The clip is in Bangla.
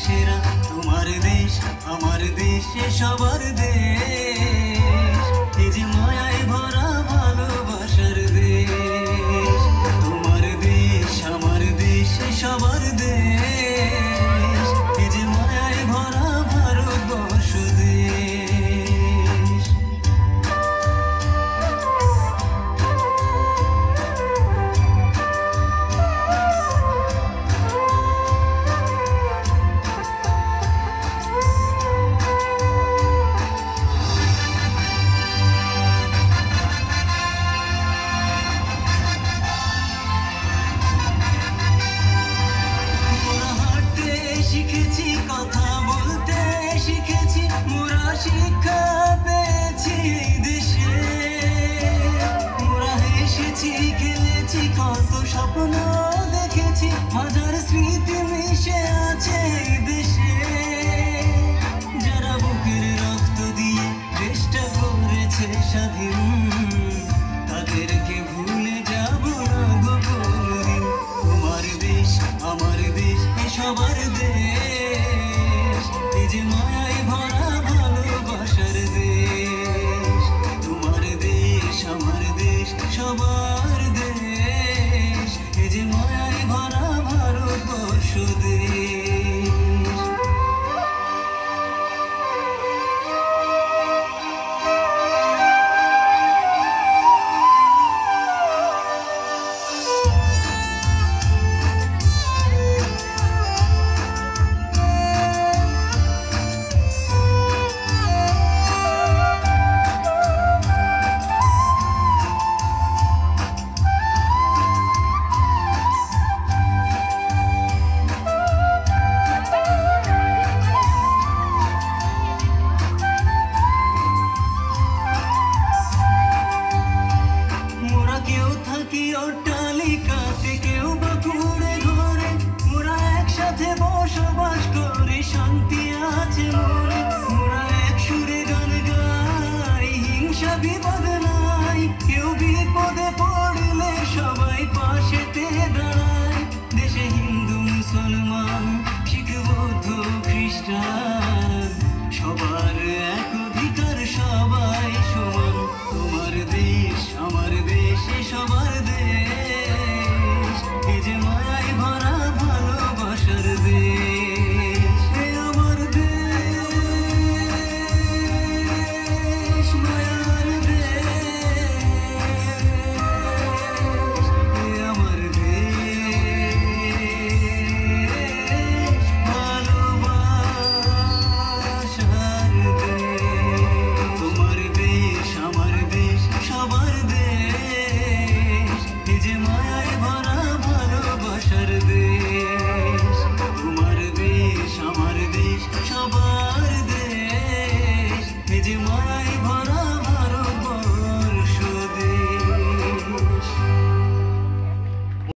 সেরা তোমার দেশ আমার দেশ সবার দেশ এই যে মায়ায় ভরা ভালোবাসার দেশ তোমার দেশ আমার দেশ সবার দেশ এই যে মায়ায় ভরা ভারতবর্ষ দেশ। শিখেছি কথা বলতে শিখেছি মোরা শিক্ষা পেয়েছি এই দেশে মোরা হেসেছি খেলেছি কত স্বপ্ন দেখেছি হাজার স্মৃতি মিশে আছে এই দেশে যারা বুকের রক্ত দিয়ে দেশটা করেছে স্বাধীন